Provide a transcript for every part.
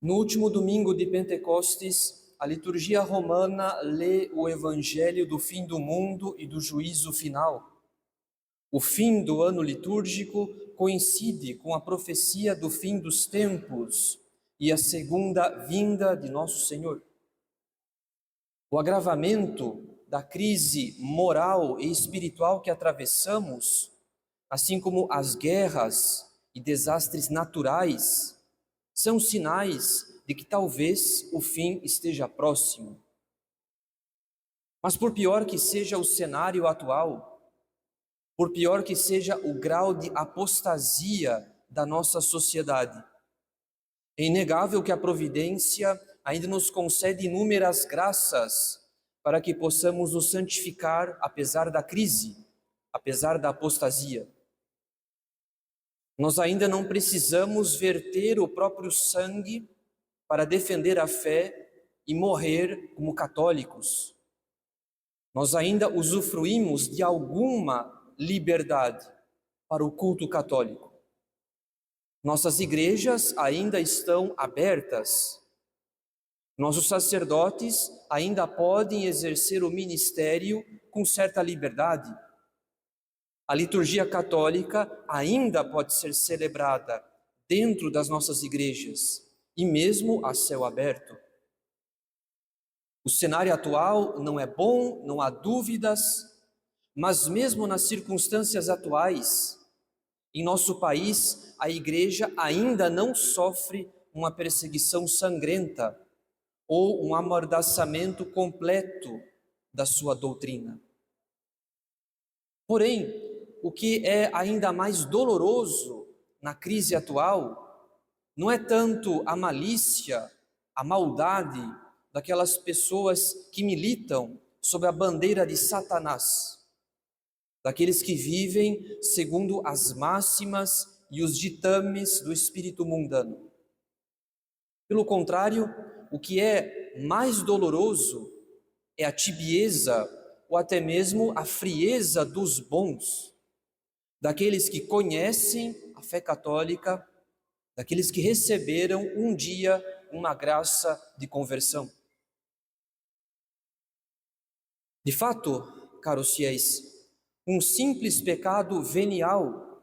No último domingo de Pentecostes, a liturgia romana lê o Evangelho do fim do mundo e do juízo final. O fim do ano litúrgico coincide com a profecia do fim dos tempos e a segunda vinda de Nosso Senhor. O agravamento da crise moral e espiritual que atravessamos, assim como as guerras e desastres naturais, são sinais de que talvez o fim esteja próximo. Mas por pior que seja o cenário atual, por pior que seja o grau de apostasia da nossa sociedade, é inegável que a providência ainda nos concede inúmeras graças para que possamos nos santificar apesar da crise, apesar da apostasia. Nós ainda não precisamos verter o próprio sangue para defender a fé e morrer como católicos. Nós ainda usufruímos de alguma liberdade para o culto católico. Nossas igrejas ainda estão abertas. Nossos sacerdotes ainda podem exercer o ministério com certa liberdade. A liturgia católica ainda pode ser celebrada dentro das nossas igrejas e mesmo a céu aberto. O cenário atual não é bom, não há dúvidas, mas mesmo nas circunstâncias atuais, em nosso país, a igreja ainda não sofre uma perseguição sangrenta ou um amordaçamento completo da sua doutrina. Porém, o que é ainda mais doloroso na crise atual não é tanto a malícia, a maldade daquelas pessoas que militam sob a bandeira de Satanás, daqueles que vivem segundo as máximas e os ditames do espírito mundano. Pelo contrário, o que é mais doloroso é a tibieza ou até mesmo a frieza dos bons, daqueles que conhecem a fé católica, daqueles que receberam um dia uma graça de conversão. De fato, caros fiéis, um simples pecado venial,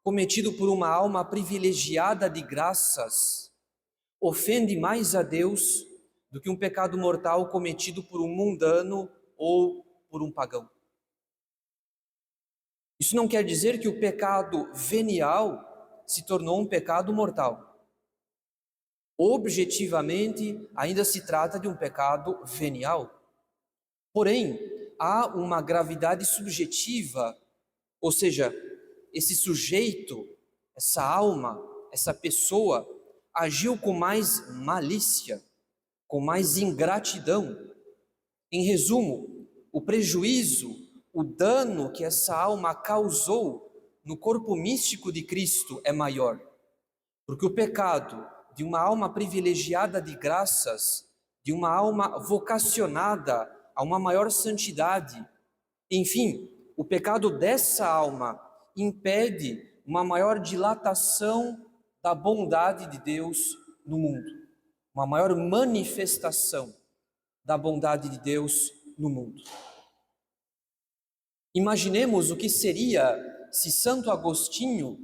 cometido por uma alma privilegiada de graças, ofende mais a Deus do que um pecado mortal cometido por um mundano ou por um pagão. Isso não quer dizer que o pecado venial se tornou um pecado mortal. Objetivamente, ainda se trata de um pecado venial. Porém, há uma gravidade subjetiva, ou seja, esse sujeito, essa alma, essa pessoa, agiu com mais malícia, com mais ingratidão. Em resumo, o prejuízo, o dano que essa alma causou no corpo místico de Cristo é maior, porque o pecado de uma alma privilegiada de graças, de uma alma vocacionada a uma maior santidade, enfim, o pecado dessa alma impede uma maior dilatação da bondade de Deus no mundo, uma maior manifestação da bondade de Deus no mundo. Imaginemos o que seria se Santo Agostinho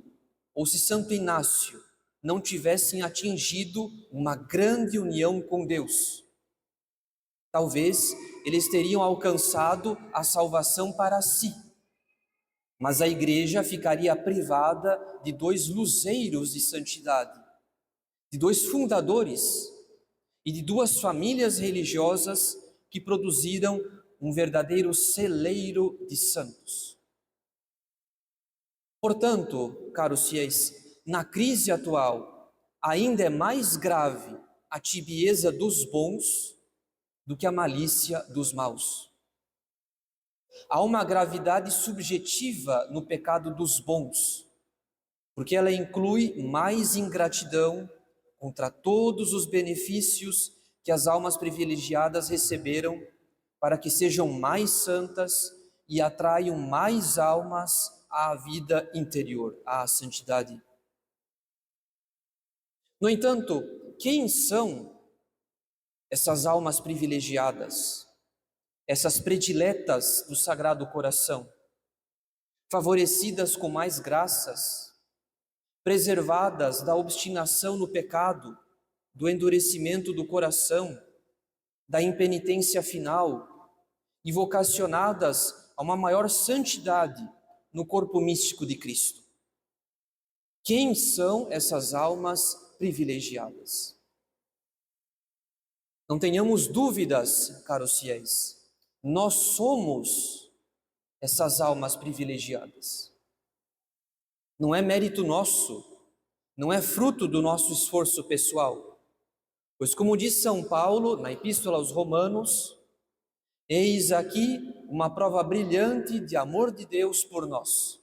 ou se Santo Inácio não tivessem atingido uma grande união com Deus. Talvez eles teriam alcançado a salvação para si, mas a igreja ficaria privada de dois luzeiros de santidade, de dois fundadores e de duas famílias religiosas que produziram um verdadeiro celeiro de santos. Portanto, caros fiéis, na crise atual, ainda é mais grave a tibieza dos bons do que a malícia dos maus. Há uma gravidade subjetiva no pecado dos bons, porque ela inclui mais ingratidão contra todos os benefícios que as almas privilegiadas receberam para que sejam mais santas e atraiam mais almas à vida interior, à santidade. No entanto, quem são essas almas privilegiadas, essas prediletas do Sagrado Coração, favorecidas com mais graças, preservadas da obstinação no pecado, do endurecimento do coração, da impenitência final e vocacionadas a uma maior santidade no corpo místico de Cristo? Quem são essas almas privilegiadas? Não tenhamos dúvidas, caros fiéis, nós somos essas almas privilegiadas. Não é mérito nosso, não é fruto do nosso esforço pessoal. Pois, como diz São Paulo na Epístola aos Romanos, eis aqui uma prova brilhante de amor de Deus por nós.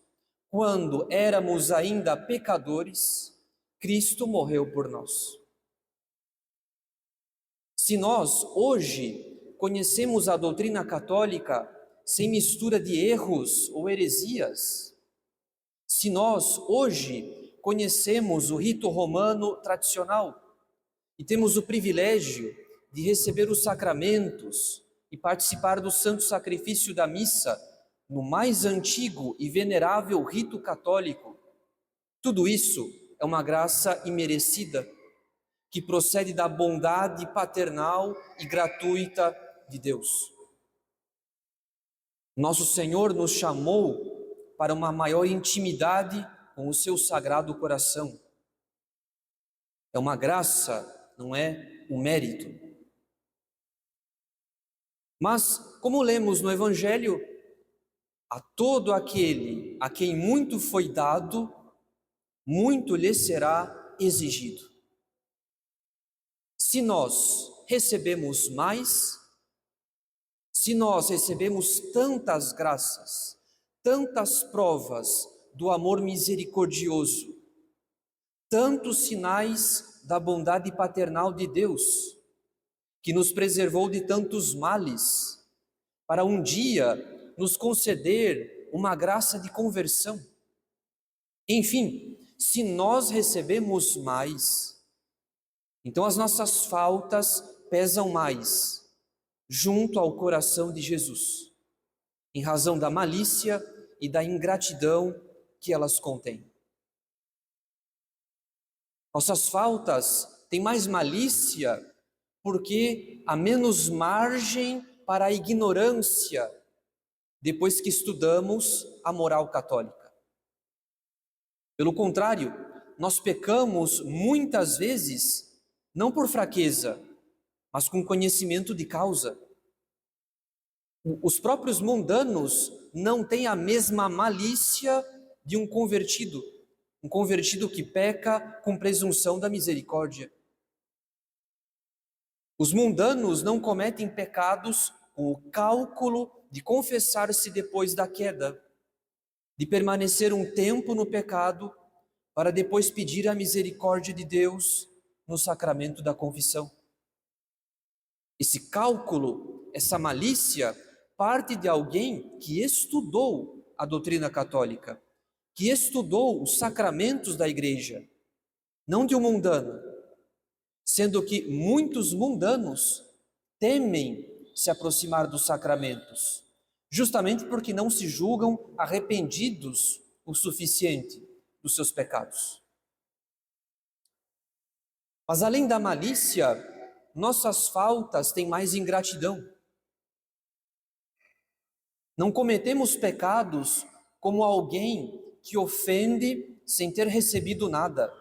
Quando éramos ainda pecadores, Cristo morreu por nós. Se nós, hoje, conhecemos a doutrina católica sem mistura de erros ou heresias, se nós, hoje, conhecemos o rito romano tradicional e temos o privilégio de receber os sacramentos e participar do santo sacrifício da missa no mais antigo e venerável rito católico, tudo isso é uma graça imerecida que procede da bondade paternal e gratuita de Deus. Nosso Senhor nos chamou para uma maior intimidade com o seu Sagrado Coração. É uma graça, não é um mérito. Mas, como lemos no Evangelho, a todo aquele a quem muito foi dado, muito lhe será exigido. Se nós recebemos mais, se nós recebemos tantas graças, tantas provas do amor misericordioso, tantos sinais da bondade paternal de Deus, que nos preservou de tantos males, para um dia nos conceder uma graça de conversão. Enfim, se nós recebemos mais, então as nossas faltas pesam mais junto ao coração de Jesus, em razão da malícia e da ingratidão que elas contêm. Nossas faltas têm mais malícia porque há menos margem para a ignorância depois que estudamos a moral católica. Pelo contrário, nós pecamos muitas vezes não por fraqueza, mas com conhecimento de causa. Os próprios mundanos não têm a mesma malícia de um convertido que peca com presunção da misericórdia. Os mundanos não cometem pecados com o cálculo de confessar-se depois da queda, de permanecer um tempo no pecado, para depois pedir a misericórdia de Deus no sacramento da confissão. Esse cálculo, essa malícia, parte de alguém que estudou a doutrina católica, que estudou os sacramentos da igreja, não de um mundano, sendo que muitos mundanos temem se aproximar dos sacramentos, justamente porque não se julgam arrependidos o suficiente dos seus pecados. Mas além da malícia, nossas faltas têm mais ingratidão. Não cometemos pecados como alguém que ofende sem ter recebido nada,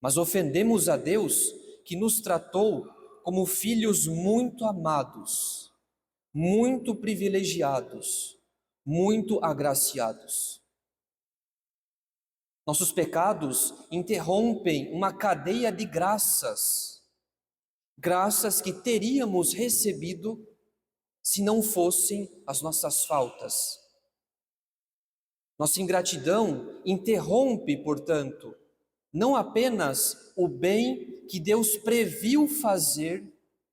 mas ofendemos a Deus que nos tratou como filhos muito amados, muito privilegiados, muito agraciados. Nossos pecados interrompem uma cadeia de graças que teríamos recebido se não fossem as nossas faltas. Nossa ingratidão interrompe, portanto, não apenas o bem que Deus previu fazer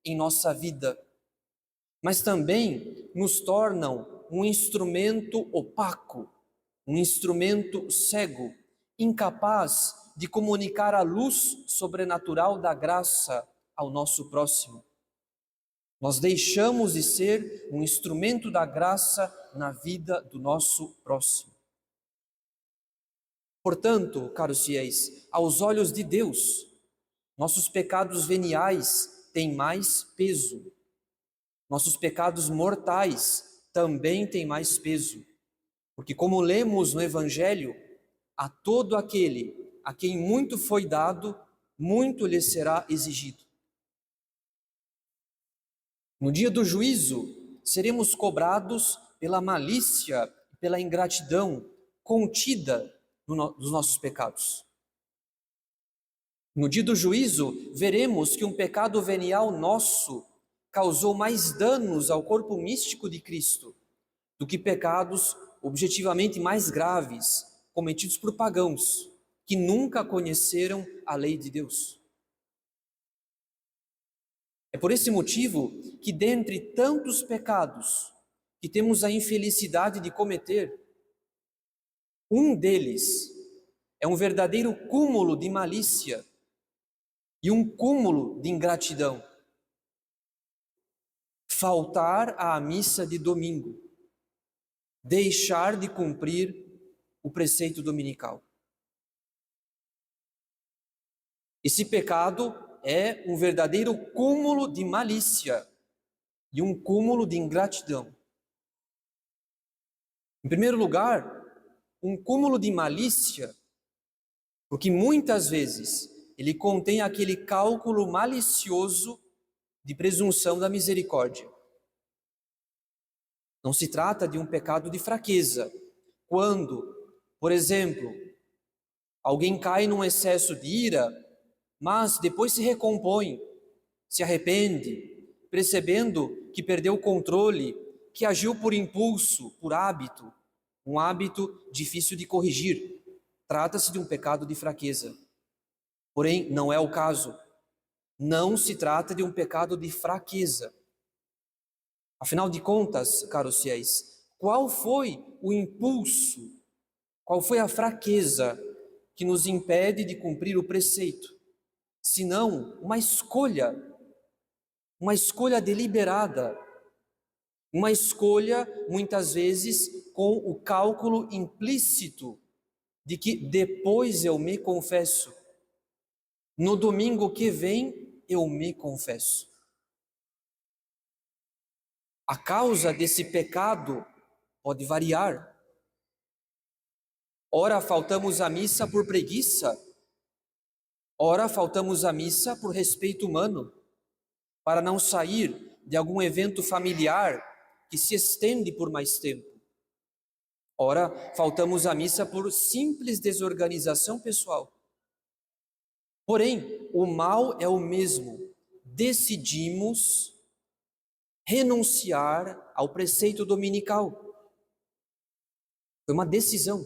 em nossa vida, mas também nos tornam um instrumento opaco, um instrumento cego, incapaz de comunicar a luz sobrenatural da graça ao nosso próximo. Nós deixamos de ser um instrumento da graça na vida do nosso próximo. Portanto, caros fiéis, aos olhos de Deus, nossos pecados veniais têm mais peso. Nossos pecados mortais também têm mais peso. Porque, como lemos no Evangelho, a todo aquele a quem muito foi dado, muito lhe será exigido. No dia do juízo, seremos cobrados pela malícia e pela ingratidão contida dos nossos pecados. No dia do juízo, veremos que um pecado venial nosso causou mais danos ao corpo místico de Cristo do que pecados objetivamente mais graves cometidos por pagãos que nunca conheceram a lei de Deus. É por esse motivo que, dentre tantos pecados que temos a infelicidade de cometer, um deles é um verdadeiro cúmulo de malícia e um cúmulo de ingratidão. Faltar à missa de domingo, deixar de cumprir o preceito dominical. Esse pecado é um verdadeiro cúmulo de malícia e um cúmulo de ingratidão. Em primeiro lugar, um cúmulo de malícia, porque muitas vezes ele contém aquele cálculo malicioso de presunção da misericórdia. Não se trata de um pecado de fraqueza, quando, por exemplo, alguém cai num excesso de ira, mas depois se recompõe, se arrepende, percebendo que perdeu o controle, que agiu por impulso, por hábito, um hábito difícil de corrigir. Trata-se de um pecado de fraqueza. Porém, não é o caso. Não se trata de um pecado de fraqueza. Afinal de contas, caros fiéis, qual foi o impulso, qual foi a fraqueza que nos impede de cumprir o preceito? Senão uma escolha deliberada, uma escolha muitas vezes com o cálculo implícito de que depois eu me confesso, no domingo que vem eu me confesso. A causa desse pecado pode variar. Ora faltamos à missa por preguiça, ora faltamos à missa por respeito humano, para não sair de algum evento familiar que se estende por mais tempo. Ora, faltamos à missa por simples desorganização pessoal. Porém, o mal é o mesmo. Decidimos renunciar ao preceito dominical. Foi uma decisão,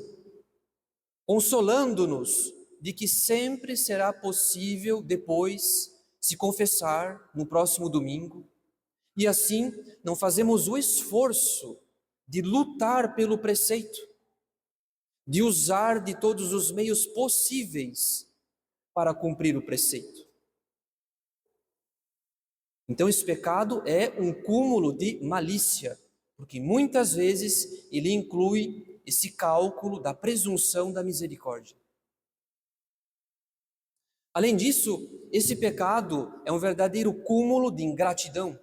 consolando-nos de que sempre será possível depois se confessar no próximo domingo, e assim não fazemos o esforço de lutar pelo preceito, de usar de todos os meios possíveis para cumprir o preceito. Então esse pecado é um cúmulo de malícia, porque muitas vezes ele inclui esse cálculo da presunção da misericórdia. Além disso, esse pecado é um verdadeiro cúmulo de ingratidão.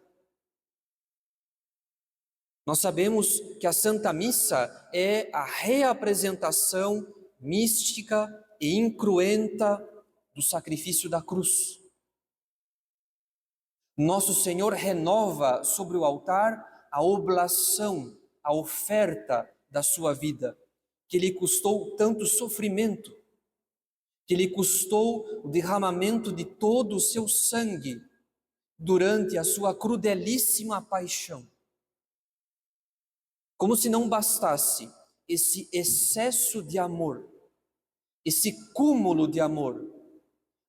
Nós sabemos que a Santa Missa é a reapresentação mística e incruenta do sacrifício da cruz. Nosso Senhor renova sobre o altar a oblação, a oferta da sua vida, que lhe custou tanto sofrimento, que lhe custou o derramamento de todo o seu sangue durante a sua crudelíssima paixão. Como se não bastasse esse excesso de amor, esse cúmulo de amor,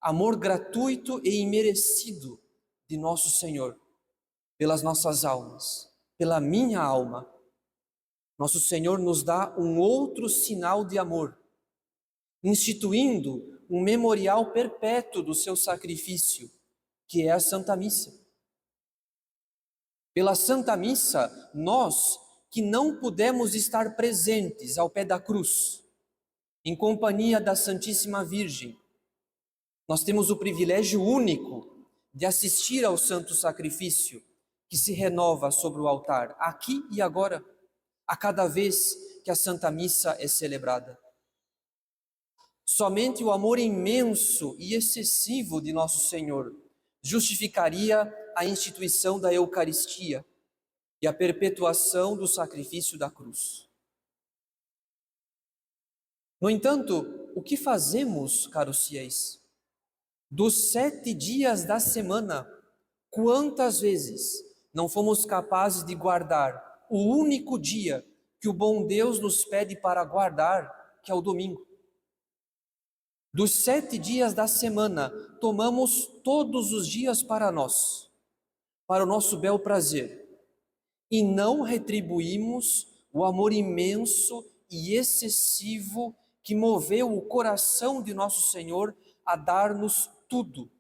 amor gratuito e imerecido de nosso Senhor, pelas nossas almas, pela minha alma, nosso Senhor nos dá um outro sinal de amor, instituindo um memorial perpétuo do seu sacrifício, que é a Santa Missa. Pela Santa Missa, nós que não pudemos estar presentes ao pé da cruz, em companhia da Santíssima Virgem, nós temos o privilégio único de assistir ao santo sacrifício que se renova sobre o altar, aqui e agora, a cada vez que a Santa Missa é celebrada. Somente o amor imenso e excessivo de Nosso Senhor justificaria a instituição da Eucaristia e a perpetuação do sacrifício da cruz. No entanto, o que fazemos, caros fiéis? Dos 7 dias da semana, quantas vezes não fomos capazes de guardar o único dia que o bom Deus nos pede para guardar, que é o domingo? Dos 7 dias da semana, tomamos todos os dias para nós, para o nosso bel prazer, e não retribuímos o amor imenso e excessivo que moveu o coração de nosso Senhor a dar-nos tudo,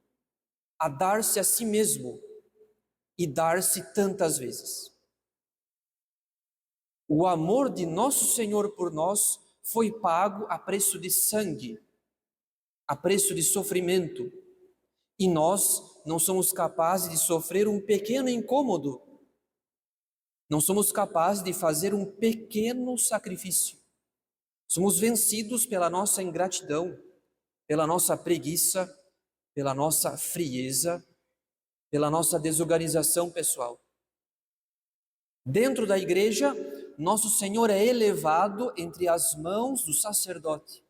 a dar-se a si mesmo e dar-se tantas vezes. O amor de nosso Senhor por nós foi pago a preço de sangue, a preço de sofrimento, e nós não somos capazes de sofrer um pequeno incômodo, não somos capazes de fazer um pequeno sacrifício. Somos vencidos pela nossa ingratidão, pela nossa preguiça, pela nossa frieza, pela nossa desorganização pessoal. Dentro da igreja, nosso Senhor é elevado entre as mãos do sacerdote.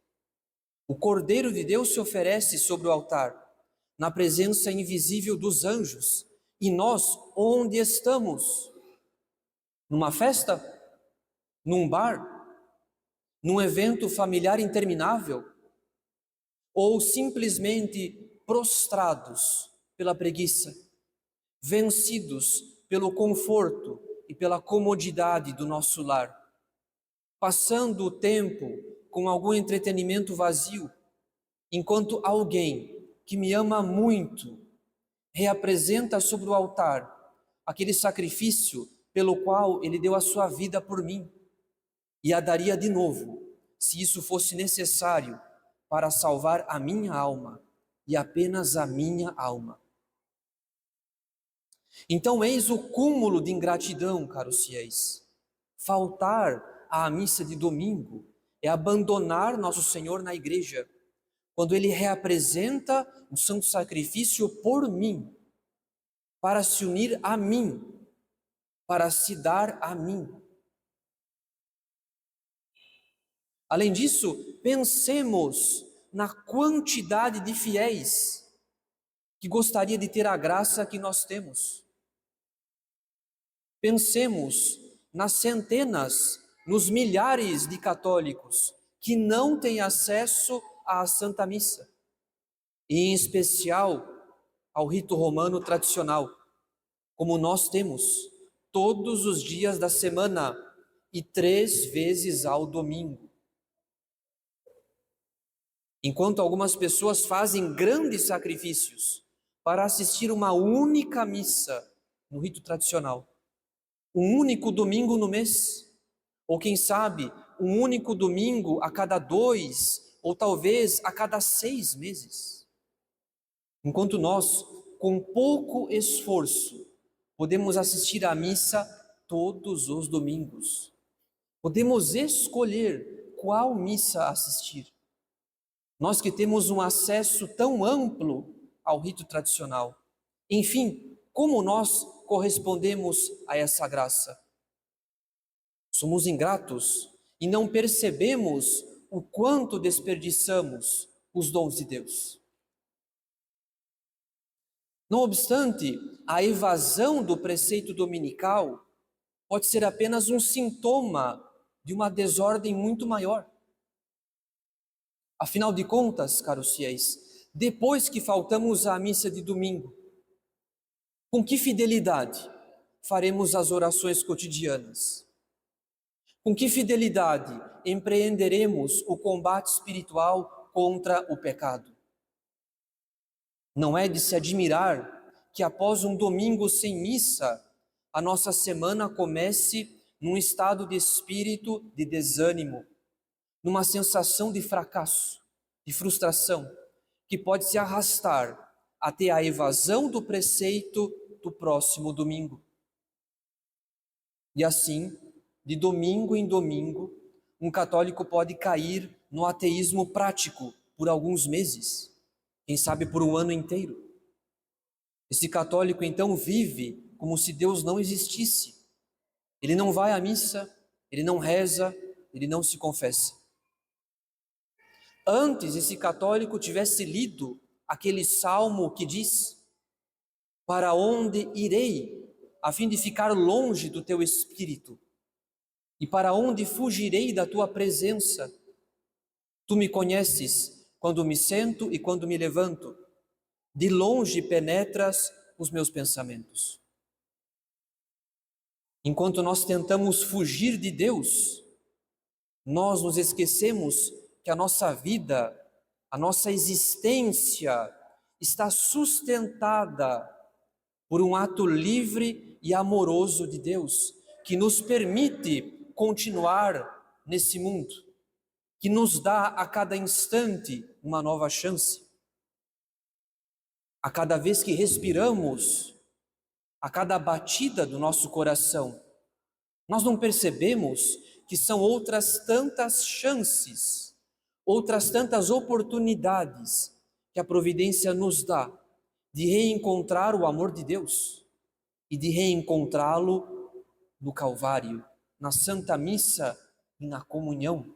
O Cordeiro de Deus se oferece sobre o altar, na presença invisível dos anjos. E nós, onde estamos? Numa festa? Num bar? Num evento familiar interminável? Ou simplesmente prostrados pela preguiça, vencidos pelo conforto e pela comodidade do nosso lar, passando o tempo com algum entretenimento vazio, enquanto alguém que me ama muito reapresenta sobre o altar aquele sacrifício pelo qual ele deu a sua vida por mim e a daria de novo, se isso fosse necessário para salvar a minha alma e apenas a minha alma. Então, eis o cúmulo de ingratidão, caros fiéis. Faltar à missa de domingo é abandonar nosso Senhor na igreja, quando Ele reapresenta o santo sacrifício por mim, para se unir a mim, para se dar a mim. Além disso, pensemos na quantidade de fiéis que gostaria de ter a graça que nós temos. Pensemos nas centenas, nos milhares de católicos que não têm acesso à Santa Missa, e em especial ao rito romano tradicional, como nós temos todos os dias da semana e 3 vezes ao domingo. Enquanto algumas pessoas fazem grandes sacrifícios para assistir uma única missa no rito tradicional, um único domingo no mês, ou quem sabe, um único domingo a cada 2, ou talvez a cada 6 meses. Enquanto nós, com pouco esforço, podemos assistir à missa todos os domingos. Podemos escolher qual missa assistir. Nós que temos um acesso tão amplo ao rito tradicional. Enfim, como nós correspondemos a essa graça? Somos ingratos e não percebemos o quanto desperdiçamos os dons de Deus. Não obstante, a evasão do preceito dominical pode ser apenas um sintoma de uma desordem muito maior. Afinal de contas, caros fiéis, depois que faltamos à missa de domingo, com que fidelidade faremos as orações cotidianas? Com que fidelidade empreenderemos o combate espiritual contra o pecado? Não é de se admirar que após um domingo sem missa, a nossa semana comece num estado de espírito de desânimo, numa sensação de fracasso, de frustração, que pode se arrastar até a evasão do preceito do próximo domingo. E assim, de domingo em domingo, um católico pode cair no ateísmo prático por alguns meses, quem sabe por um ano inteiro. Esse católico então vive como se Deus não existisse. Ele não vai à missa, ele não reza, ele não se confessa. Antes esse católico tivesse lido aquele salmo que diz: para onde irei, a fim de ficar longe do teu espírito? E para onde fugirei da tua presença? Tu me conheces quando me sento e quando me levanto. De longe penetras os meus pensamentos. Enquanto nós tentamos fugir de Deus, nós nos esquecemos que a nossa vida, a nossa existência está sustentada por um ato livre e amoroso de Deus, que nos permite continuar nesse mundo, que nos dá a cada instante uma nova chance. A cada vez que respiramos, a cada batida do nosso coração, nós não percebemos que são outras tantas chances, outras tantas oportunidades que a providência nos dá de reencontrar o amor de Deus e de reencontrá-lo no Calvário, na Santa Missa e na comunhão.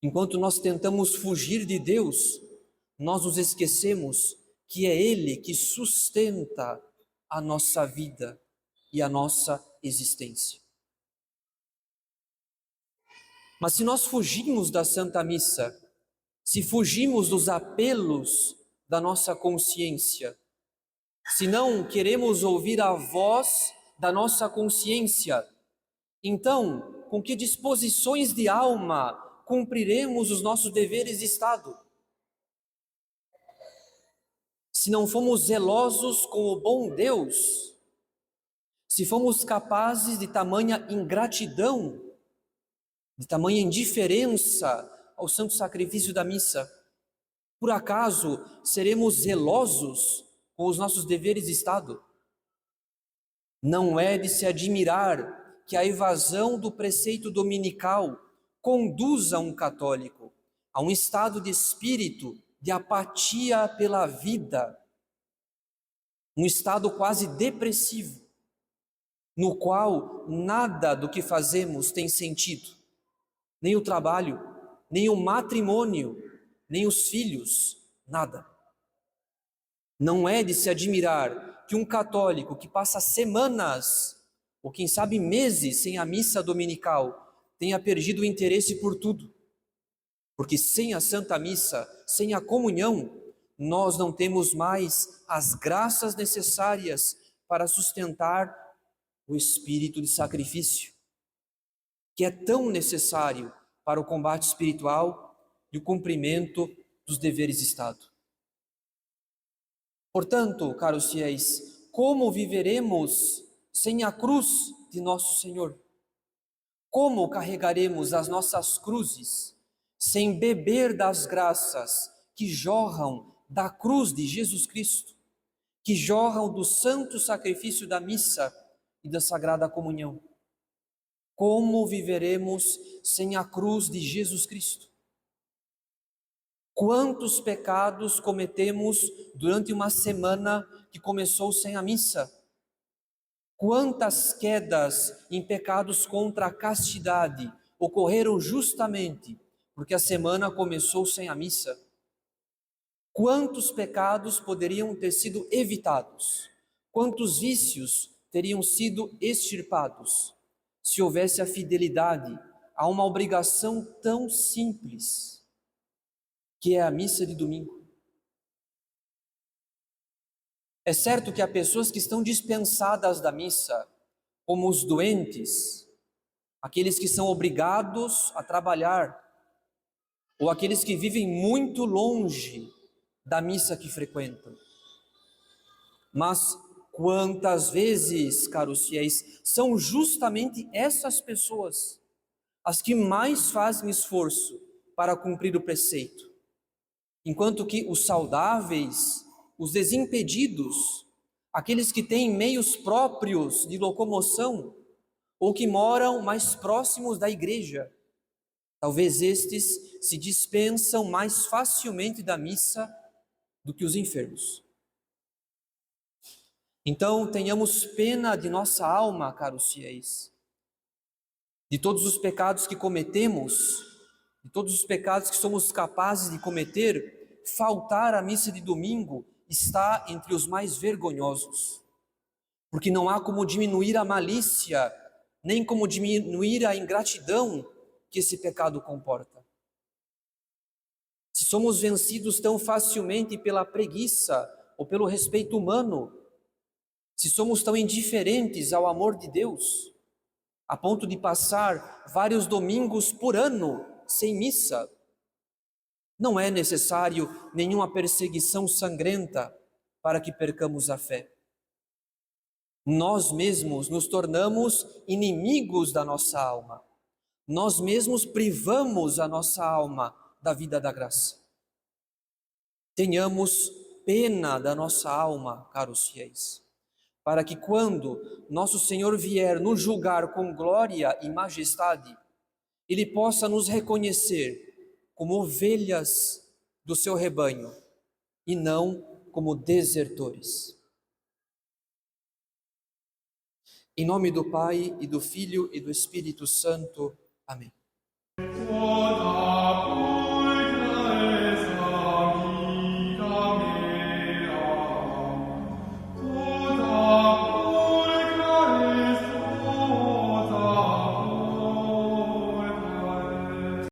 Enquanto nós tentamos fugir de Deus, nós nos esquecemos que é Ele que sustenta a nossa vida e a nossa existência. Mas se nós fugimos da Santa Missa, se fugimos dos apelos da nossa consciência, se não queremos ouvir a voz da nossa consciência, então, com que disposições de alma cumpriremos os nossos deveres de Estado? Se não fomos zelosos com o bom Deus, se fomos capazes de tamanha ingratidão, de tamanha indiferença ao santo sacrifício da missa, por acaso seremos zelosos com os nossos deveres de Estado? Não é de se admirar que a evasão do preceito dominical conduza um católico a um estado de espírito de apatia pela vida, um estado quase depressivo, no qual nada do que fazemos tem sentido, nem o trabalho, nem o matrimônio, nem os filhos, nada. Não é de se admirar que um católico que passa semanas, ou quem sabe meses, sem a missa dominical, tenha perdido o interesse por tudo. Porque sem a Santa Missa, sem a comunhão, nós não temos mais as graças necessárias para sustentar o espírito de sacrifício, que é tão necessário para o combate espiritual e o cumprimento dos deveres de Estado. Portanto, caros fiéis, como viveremos sem a cruz de nosso Senhor? Como carregaremos as nossas cruzes sem beber das graças que jorram da cruz de Jesus Cristo, que jorram do santo sacrifício da missa e da Sagrada Comunhão? Como viveremos sem a cruz de Jesus Cristo? Quantos pecados cometemos durante uma semana que começou sem a missa? Quantas quedas em pecados contra a castidade ocorreram justamente porque a semana começou sem a missa? Quantos pecados poderiam ter sido evitados? Quantos vícios teriam sido extirpados se houvesse a fidelidade a uma obrigação tão simples, que é a missa de domingo? É certo que há pessoas que estão dispensadas da missa, como os doentes, aqueles que são obrigados a trabalhar, ou aqueles que vivem muito longe da missa que frequentam. Mas quantas vezes, caros fiéis, são justamente essas pessoas as que mais fazem esforço para cumprir o preceito, enquanto que os saudáveis, os desimpedidos, aqueles que têm meios próprios de locomoção ou que moram mais próximos da igreja, talvez estes se dispensam mais facilmente da missa do que os enfermos. Então, tenhamos pena de nossa alma, caros fiéis, de todos os pecados que cometemos, de todos os pecados que somos capazes de cometer. Faltar à missa de domingo está entre os mais vergonhosos, porque não há como diminuir a malícia, nem como diminuir a ingratidão que esse pecado comporta. Se somos vencidos tão facilmente pela preguiça ou pelo respeito humano, se somos tão indiferentes ao amor de Deus, a ponto de passar vários domingos por ano sem missa, não é necessário nenhuma perseguição sangrenta para que percamos a fé. Nós mesmos nos tornamos inimigos da nossa alma. Nós mesmos privamos a nossa alma da vida da graça. Tenhamos pena da nossa alma, caros fiéis, para que quando nosso Senhor vier nos julgar com glória e majestade, Ele possa nos reconhecer como ovelhas do seu rebanho e não como desertores. Em nome do Pai, e do Filho, e do Espírito Santo. Amém.